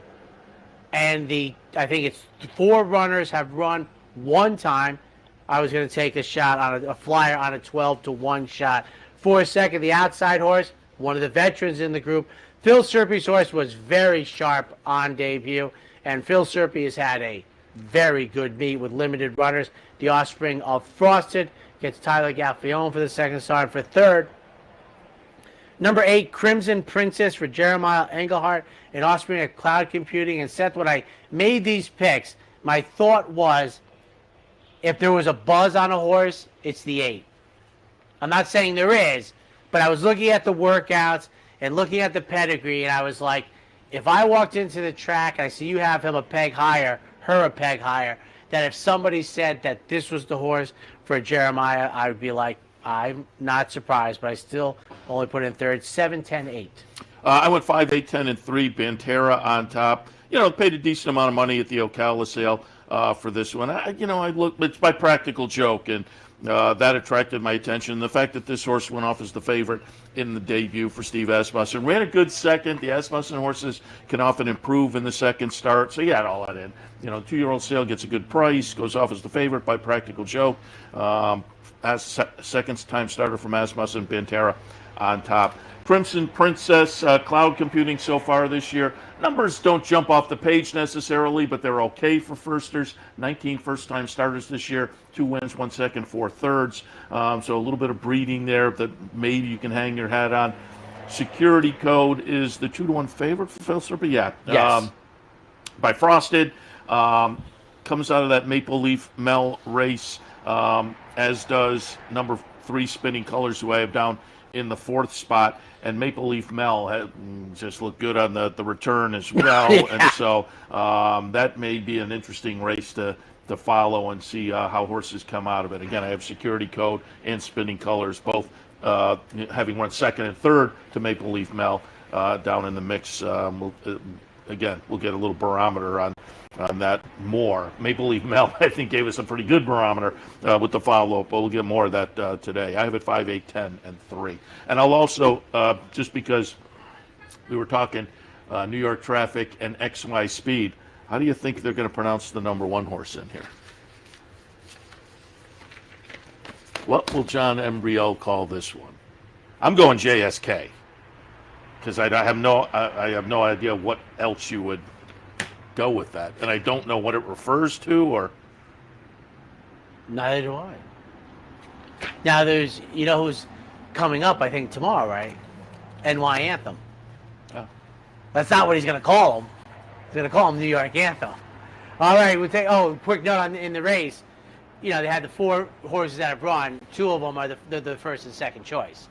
and I think it's 4 runners have run one time, I was going to take a shot on a flyer on a 12-1 shot. For a second, the outside horse, one of the veterans in the group, Phil Serpy's horse was very sharp on debut, and Phil Serpy has had a very good meet with limited runners. The Offspring of Frosted gets Tyler Galfione for the second start. For third, number 8, Crimson Princess for Jeremiah Engelhardt, and Offspring of Cloud Computing. And Seth, when I made these picks, my thought was, if there was a buzz on a horse, it's the 8. I'm not saying there is, but I was looking at the workouts and looking at the pedigree, and I was like, if I walked into the track and I see you have him a peg higher, her a peg higher, that if somebody said that this was the horse for Jeremiah, I would be like, I'm not surprised, but I still only put in third. 7-10-8. I went 5, 8, 10, and 3. Bantera on top. Paid a decent amount of money at the Ocala sale for this one. I looked. It's by Practical Joke, and that attracted my attention. The fact that this horse went off as the favorite in the debut for Steve Asmussen. Ran a good second. The Asmussen horses can often improve in the second start, so you had all that in. 2-year-old sale gets a good price, goes off as the favorite by Practical Joke. As second time starter from Asmussen, Bantera on top. Crimson Princess, Cloud Computing so far this year. Numbers don't jump off the page necessarily, but they're okay for firsters. 19 first-time starters this year, 2 wins, 1 second, 4 thirds. So a little bit of breeding there that maybe you can hang your hat on. Security Code is the 2-1 favorite for Phil Serpy. Yeah. Yes. By Frosted. Comes out of that Maple Leaf Mel race, as does number 3 Spinning Colors, who I have down in the 4th spot. And Maple Leaf Mel just looked good on the return as well. Yeah. And so that may be an interesting race to follow and see how horses come out of it. Again, I have Security Code and Spinning Colors, both having run second and third to Maple Leaf Mel down in the mix. We'll get a little barometer on that more. Maple Leaf Mel, I think, gave us a pretty good barometer with the follow-up, but we'll get more of that today. I have it 5, 8, 10, and 3. And I'll also, just because we were talking New York traffic and XY speed, how do you think they're going to pronounce the number 1 horse in here? What will John Embryo call this one? I'm going JSK, because I have no idea what else you would go with that, and I don't know what it refers to, or neither do I. Now there's, who's coming up, I think tomorrow, right? NY Anthem. Oh. That's not what he's going to call him. He's going to call him New York Anthem. All right, we'll take. Quick note in the race. They had the 4 horses that have run. 2 of them are the first and second choice.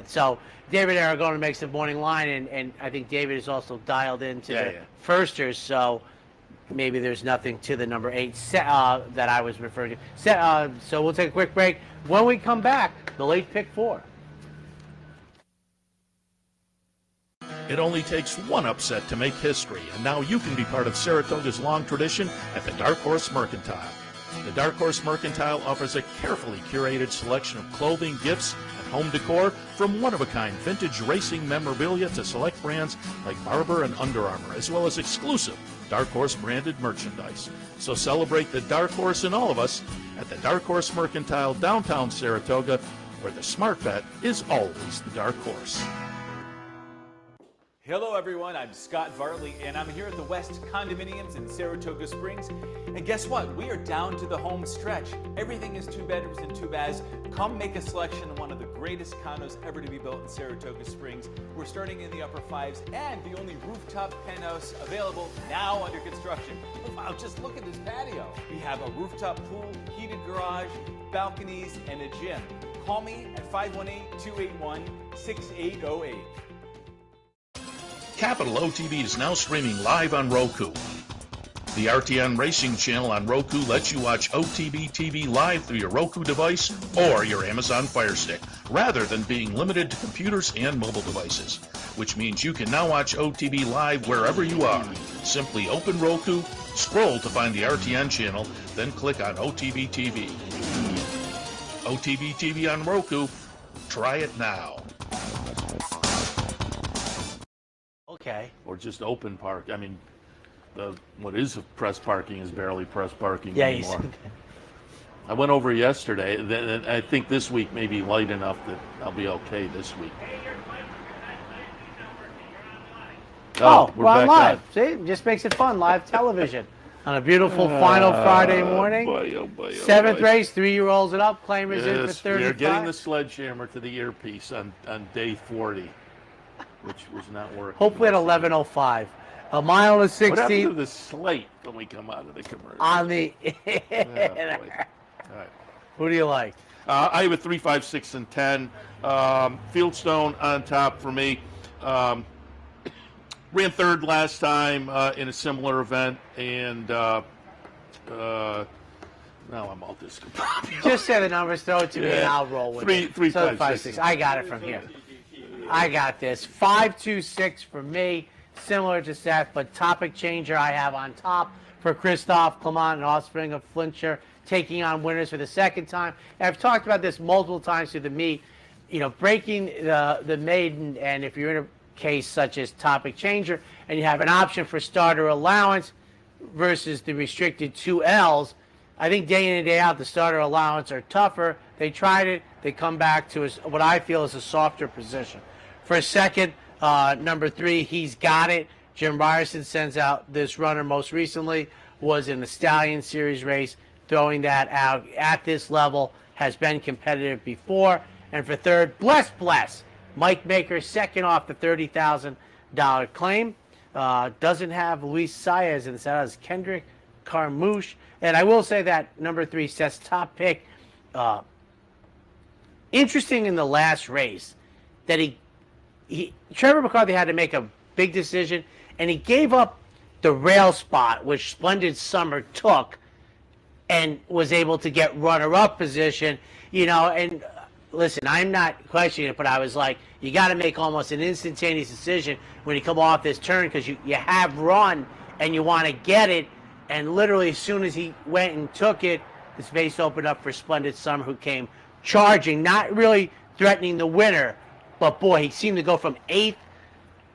So David Aragona makes the morning line, and I think David is also dialed into the firsters, so maybe there's nothing to the number 8 that I was referring to. So we'll take a quick break. When we come back, the late pick 4. It only takes one upset to make history, and now you can be part of Saratoga's long tradition at the Dark Horse Mercantile. The Dark Horse Mercantile offers a carefully curated selection of clothing, gifts, and home decor, from one-of-a-kind vintage racing memorabilia to select brands like Barber and Under Armour, as well as exclusive Dark Horse branded merchandise. So celebrate the Dark Horse in all of us at the Dark Horse Mercantile, downtown Saratoga, where the smart bet is always the Dark Horse. Hello everyone, I'm Scott Vartley, and I'm here at the West Condominiums in Saratoga Springs. And guess what? We are down to the home stretch. Everything is 2 bedrooms and 2 baths. Come make a selection of one of the greatest condos ever to be built in Saratoga Springs. We're starting in the upper 5s, and the only rooftop penthouse available now under construction. Wow, just look at this patio. We have a rooftop pool, heated garage, balconies, and a gym. Call me at 518-281-6808. Capital OTB is now streaming live on Roku. The RTN Racing channel on Roku lets you watch OTB TV live through your Roku device or your Amazon Fire Stick, rather than being limited to computers and mobile devices, which means you can now watch OTB live wherever you are. Simply open Roku, scroll to find the RTN channel, then click on OTB TV. OTB TV on Roku. Try it now. Okay. Or just open park. I mean, what is press parking is barely press parking anymore. I went over yesterday. Then I think this week may be light enough that I'll be okay this week. We're on live. On. See, it just makes it fun. Live television on a beautiful final Friday morning. Seventh race, 3-year-olds and up. Claimers in for 35. We're getting the sledgehammer to the earpiece on day 40, which was not working. Hopefully at 11:05. A mile and 16. What happened to the slate when we come out of the commercial? On the. All right. Who do you like? I have a 3, 5, 6, and 10. Fieldstone on top for me. Ran third last time in a similar event, and now I'm all discombobulated. Just say the numbers, throw it to me, and I'll roll with it. 3, 5, 6. I got it from here. I got this. 5, 2, 6 for me. Similar to Seth, but topic changer I have on top for Christophe Clement, an offspring of Flincher, taking on winners for the second time. And I've talked about this multiple times through the meet. Breaking the maiden, and if you're in a case such as topic changer, and you have an option for starter allowance versus the restricted 2 Ls, I think day in and day out the starter allowance are tougher. They tried it. They come back to what I feel is a softer position. For a second, number 3, he's got it. Jim Ryerson sends out this runner most recently, was in the Stallion Series race, throwing that out at this level, has been competitive before. And for third, Bless. Mike Maker, second off the $30,000 claim. Doesn't have Luis Saez in the saddle, has Kendrick Carmouche. And I will say that number 3, Seth's top pick. Interesting in the last race that Trevor McCarthy had to make a big decision, and he gave up the rail spot, which Splendid Summer took, and was able to get runner-up position. And listen, I'm not questioning it, but I was like, you got to make almost an instantaneous decision when you come off this turn, because you have run and you want to get it. And literally as soon as he went and took it, the space opened up for Splendid Summer, who came charging, not really threatening the winner. But boy, he seemed to go from 8th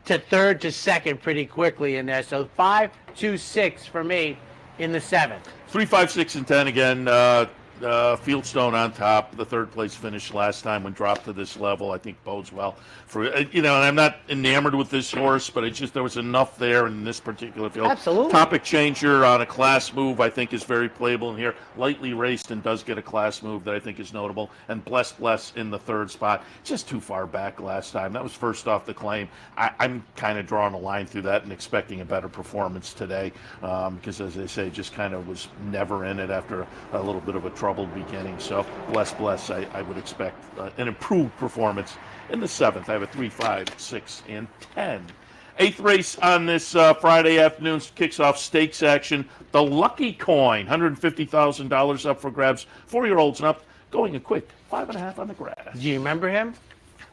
to 3rd to 2nd pretty quickly in there. So 5, 2, 6 for me in the 7th. 3, 5, 6, and 10 again. Fieldstone on top. The third place finish last time when dropped to this level, I think bodes well for and I'm not enamored with this horse, but it's just there was enough there in this particular field. Absolutely. Topic changer on a class move I think is very playable in here. Lightly raced and does get a class move that I think is notable. And Bless in the third spot. Just too far back last time. That was first off the claim. I'm kind of drawing a line through that and expecting a better performance today because, as they say, just kind of was never in it after a little bit of a troubled beginning. So Bless, I would expect an improved performance in the 7th. I have a 3, 5, 6, and 10. 8th race on this Friday afternoon kicks off stakes action. The Lucky Coin, $150,000 up for grabs. 4-year-olds and up, going a quick 5.5 on the grass. Do you remember him?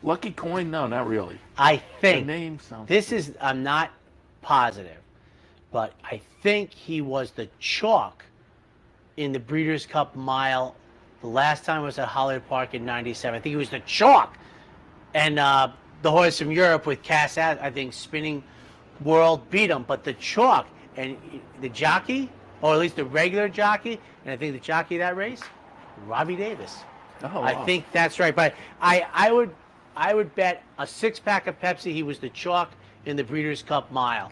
Lucky Coin? No, not really. I think the name sounds. I'm not positive, but I think he was the chalk in the Breeders' Cup Mile. The last time was at Hollywood Park in '97. I think he was the chalk. And the horse from Europe with Cass, I think, Spinning World beat him. But the chalk and the jockey, or at least the regular jockey, and I think the jockey of that race, Robbie Davis. Oh, wow. I think that's right. But I would bet a 6-pack of Pepsi he was the chalk in the Breeders' Cup Mile.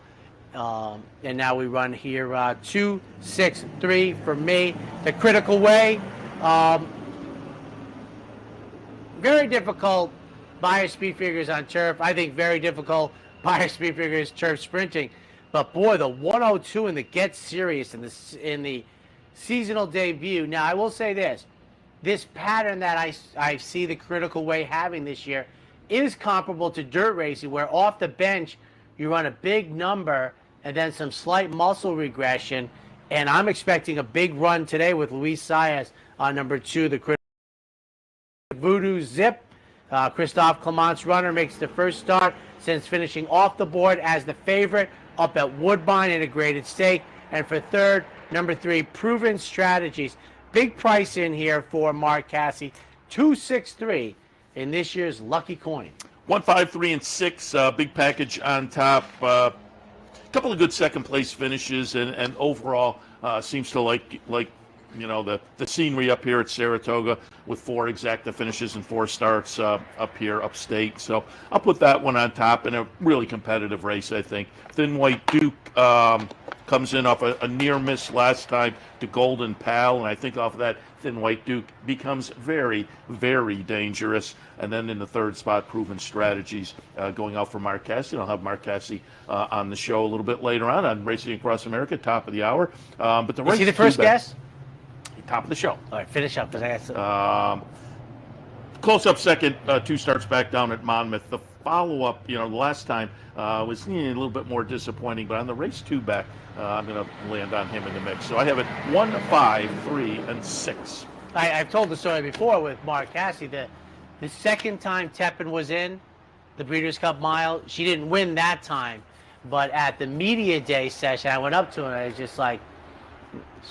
And now we run here 2, 6, 3 for me. The Critical Way. Very difficult buyer speed figures on turf. I think very difficult buyer speed figures turf sprinting. But boy, the 102 in the Get Serious in the seasonal debut. Now I will say this pattern that I see the Critical Way having this year is comparable to dirt racing, where off the bench you run a big number and then some slight muscle regression. And I'm expecting a big run today with Luis Saez on number 2, the Voodoo Zip. Christophe Clement's runner makes the first start since finishing off the board as the favorite up at Woodbine in a graded stake. And for third, number 3, Proven Strategies. Big price in here for Mark Casse, $263 in this year's Lucky Coin. 1, 5, 3, and 6. Big package on top. Couple of good second place finishes, and overall seems to like the scenery up here at Saratoga with 4 exacta finishes and 4 starts up here upstate. So I'll put that one on top in a really competitive race, I think. Thin White Duke comes in off a near miss last time to Golden Pal, and I think off of that Thin White Duke becomes very, very dangerous. And then in the third spot, Proven Strategies going out for Mark Casse. I'll have Mark Casse on the show a little bit later on Racing Across America, top of the hour. But the race is he the first guest? Top of the show. All right, finish up because I got some. Close up second, 2 starts back down at Monmouth. The follow up, the last time was a little bit more disappointing, but on the race 2 back, I'm going to land on him in the mix. So I have it 1, 5, 3, and 6. I've told the story before with Mark Casse. The second time Tepin was in the Breeders' Cup Mile, she didn't win that time, but at the media day session, I went up to her and I was just like,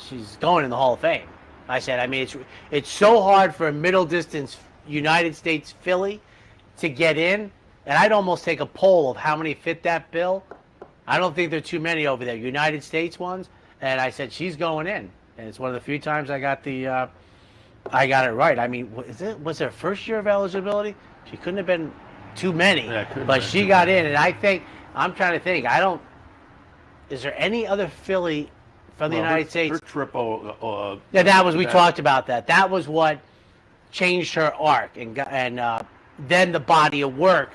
she's going in the Hall of Fame. I said, I mean, it's so hard for a middle distance United States filly to get in, and I'd almost take a poll of how many fit that bill. I don't think there are too many over there, United States ones. And I said, she's going in. And it's one of the few times I got it right. I mean, was there first year of eligibility? She couldn't have been too many, but she got in. And I'm trying to think, is there any other filly from the United States? Her triple. Yeah, we talked about that. That was what changed her arc, and then the body of work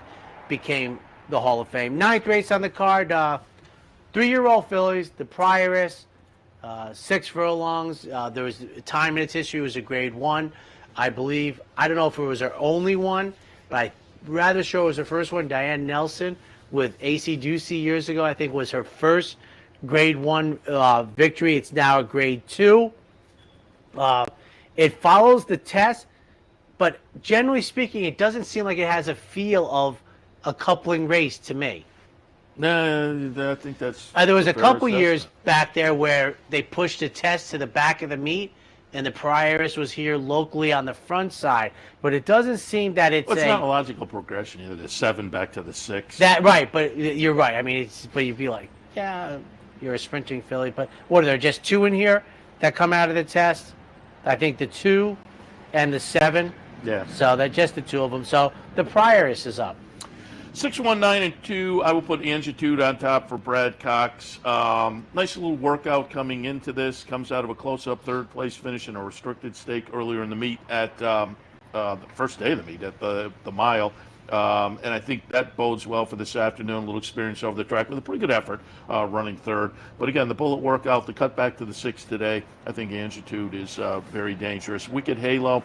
became the Hall of Fame. 9th race on the card, 3-year-old fillies, the Prioress, 6 furlongs. There was a time in its history, it was a grade 1, I believe. I don't know if it was her only one, but I'm rather sure it was her first one. Diane Nelson with AC Ducey years ago, I think, was her first grade 1 victory. It's now a grade 2. It follows the test, but generally speaking, it doesn't seem like it has a feel of a coupling race to me. No, I think that's. There was a couple years back there where they pushed the test to the back of the meet, and the Prioress was here locally on the front side. But it doesn't seem that it's. Well, it's not a logical progression either. The 7 back to the 6. That right, but you're right. I mean, but you'd be like, yeah, you're a sprinting filly. But what are there just 2 in here that come out of the test? I think the 2 and the 7. Yeah. So they're just the 2 of them. So the Prioress is up. 6, 1, 9, and 2. I will put Angitude on top for Brad Cox. Nice little workout coming into this. Comes out of a close-up 3rd place finish in a restricted stake earlier in the meet at the first day of the meet at the mile. And I think that bodes well for this afternoon. A little experience over the track with a pretty good effort running 3rd. But again, the bullet workout, the cut back to the 6 today, I think Angitude is very dangerous. Wicked Halo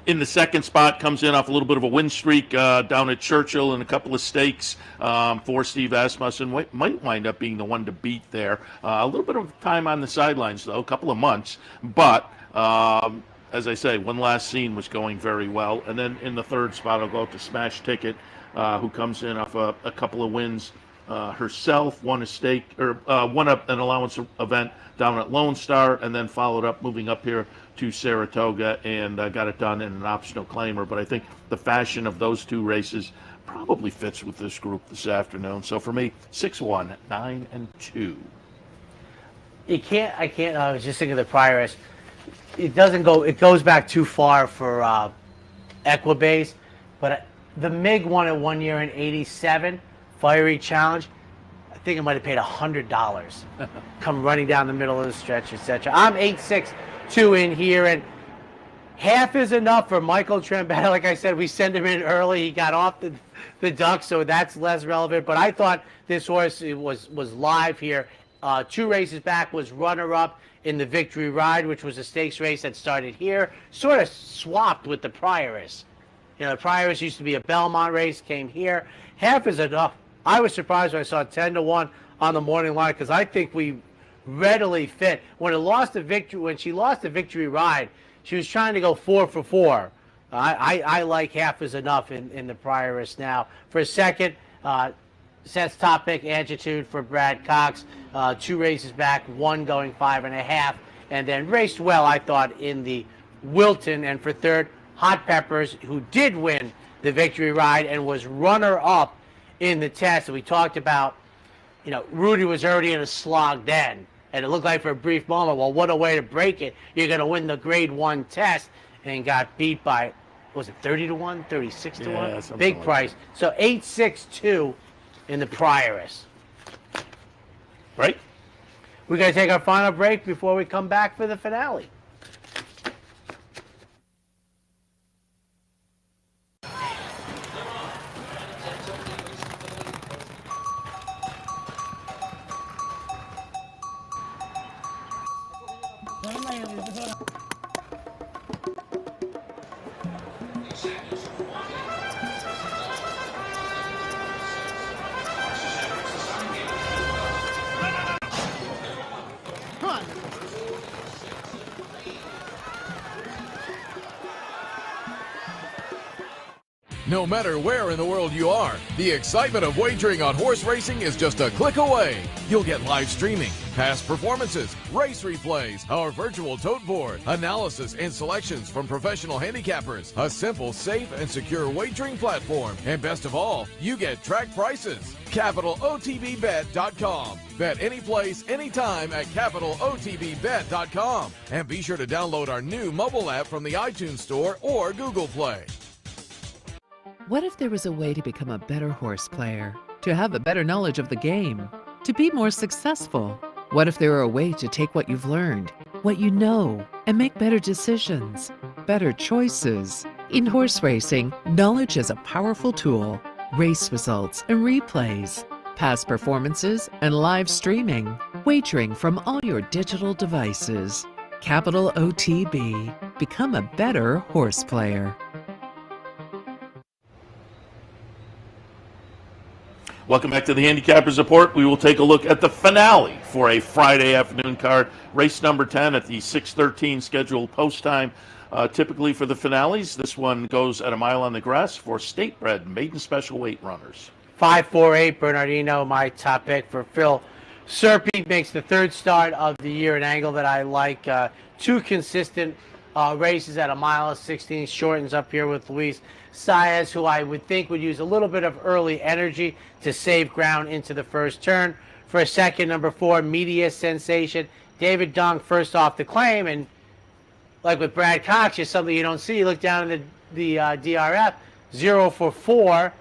in the 2nd spot comes in off a little bit of a win streak down at Churchill in a couple of stakes for Steve Asmussen. Might wind up being the one to beat there. A little bit of time on the sidelines, though, a couple of months. But as I say, One Last Scene was going very well. And then in the 3rd spot, I'll go out to Smash Ticket, who comes in off a couple of wins herself, won a stake, or won an allowance event down at Lone Star, and then followed up moving up here to Saratoga and got it done in an optional claimer. But I think the fashion of those 2 races probably fits with this group this afternoon. So for me, 6, 1, 9, and 2. I was just thinking of the Prioress. It goes back too far for Equibase, but the MiG won it one year in '87, Fiery Challenge. I think I might have paid $100. Come running down the middle of the stretch, etc. I'm 8-6-2 in here, and half is enough for Michael Trembetta. Like I said, we sent him in early. He got off the duck, so that's less relevant. But I thought this horse was live here. 2 races back was runner-up in the Victory Ride, which was a stakes race that started here, sort of swapped with the Prioress. The Prioress used to be a Belmont race, came here. Half is enough. I was surprised when I saw 10-1 on the morning line because I think we readily fit. When she lost the victory ride, she was trying to go 4 for 4. I like half is enough in the Prioress now. For a second, Seth's top pick, Attitude for Brad Cox. 2 races back, 1 going 5.5, and then raced well, I thought, in the Wilton. And for third, Hot Peppers, who did win the victory ride and was runner-up in the test. And we talked about, Rudy was already in a slog then, and it looked like for a brief moment, well, what a way to break it. You're going to win the grade 1 test, and got beat by, was it 30 to 1, 36 to 1? Big price. So 8-6-2 in the Prioress. Right? We're going to take our final break before we come back for the finale. No matter where in the world you are, the excitement of wagering on horse racing is just a click away. You'll get live streaming, past performances, race replays, our virtual tote board, analysis and selections from professional handicappers, a simple, safe, and secure wagering platform, and best of all, you get track prices. CapitalOTBBet.com. Bet any place, anytime at CapitalOTBBet.com. And be sure to download our new mobile app from the iTunes Store or Google Play. What if there was a way to become a better horse player, to have a better knowledge of the game, to be more successful? What if there were a way to take what you've learned, what you know, and make better decisions, better choices? In horse racing, knowledge is a powerful tool. Race results and replays, past performances and live streaming, wagering from all your digital devices. Capital OTB. Become a better horse player. Welcome back to the Handicappers Report. We will take a look at the finale for a Friday afternoon card. Race number 10 at the 6:13 scheduled post time. Typically for the finales, this one goes at a mile on the grass for state bred maiden special weight runners. 548 Bernardino, my top pick for Phil Serpe. Makes the 3rd start of the year, an angle that I like. 2 consistent races at a mile of 16. Shortens up here with Luis Saez, who I would think would use a little bit of early energy to save ground into the first turn. For a second, number 4, Media Sensation. David Dunk first off the claim, and like with Brad Cox, just something you don't see. You look down in the DRF, 0 for 4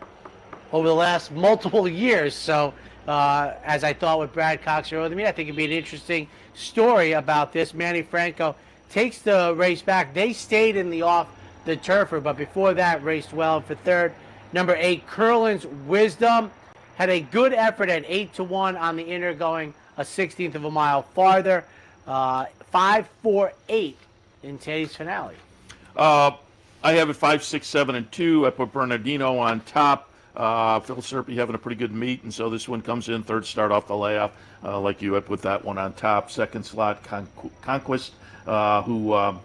over the last multiple years. So as I thought with Brad Cox earlier to me, I think it'd be an interesting story about this. Manny Franco takes the race back. They stayed in the turfer, but before that raced well. For third, number 8, Curlin's Wisdom, had a good effort at 8-1 on the inner, going a 16th of a mile farther. 5-4-8 in today's finale. I have it 5, 6, 7, and 2. I put Bernardino on top. Phil Serpe having a pretty good meet, and so this one comes in 3rd start off the layoff. Like you, I put that one on top. 2nd slot, Conquest, who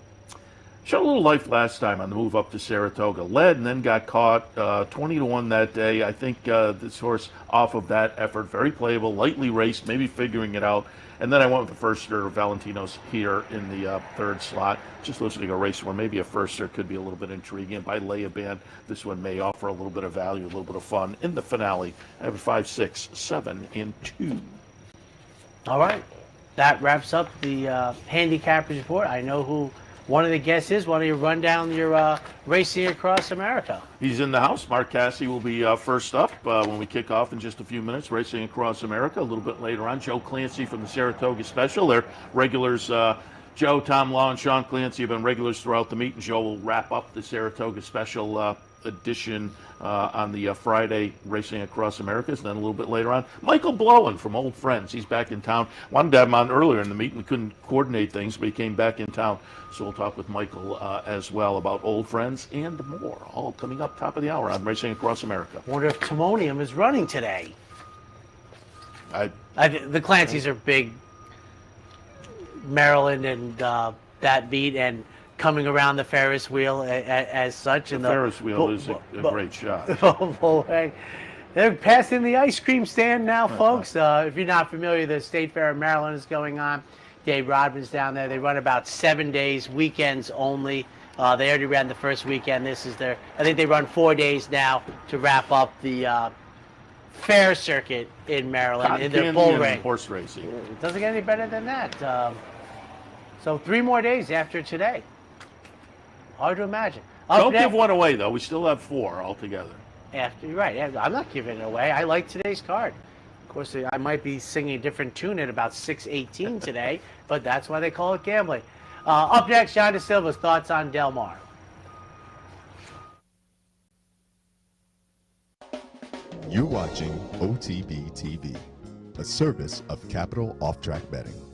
showed a little life last time on the move up to Saratoga. Led and then got caught 20-1 that day. I think this horse, off of that effort, very playable, lightly raced, maybe figuring it out. And then I went with the firster, Valentino's, here in the 3rd slot. Just listening to a race where maybe a firster could be a little bit intriguing. And by lay a band, this one may offer a little bit of value, a little bit of fun in the finale. I have a 5, 6, 7, and 2. All right. That wraps up the Handicappers Report. I know who one of the guests is. Why don't you run down your Racing Across America? He's in the house. Mark Cassidy will be first up when we kick off in just a few minutes. Racing Across America. A little bit later on, Joe Clancy from the Saratoga Special. They're regulars. Joe, Tom Law, and Sean Clancy have been regulars throughout the meet, and Joe will wrap up the Saratoga Special edition on the Friday Racing Across Americas. And then a little bit later on, Michael Blowen from Old Friends. He's back in town. Wanted to have him on earlier in the meet. We couldn't coordinate things, but he came back in town. So we'll talk with Michael as well about Old Friends and more. All coming up top of the hour on Racing Across America. I wonder if Timonium is running today. I The Clancys are big Maryland and that beat, and coming around the Ferris wheel as such. The Ferris wheel is a great shot. They're passing the ice cream stand now, folks. If you're not familiar, the State Fair of Maryland is going on. Dave Rodman's down there. They run about 7 days, weekends only. They already ran the first weekend. This is I think they run 4 days now to wrap up the fair circuit in Maryland in their bull ring. Horse racing. It doesn't get any better than that. So 3 more days after today. Hard to imagine. Don't give one away, though. We still have 4 altogether. You're right. I'm not giving it away. I like today's card. Of course, I might be singing a different tune at about 6:18 today, but that's why they call it gambling. Up next, John De Silva's thoughts on Del Mar. You're watching OTB TV, a service of Capital Off Track Betting.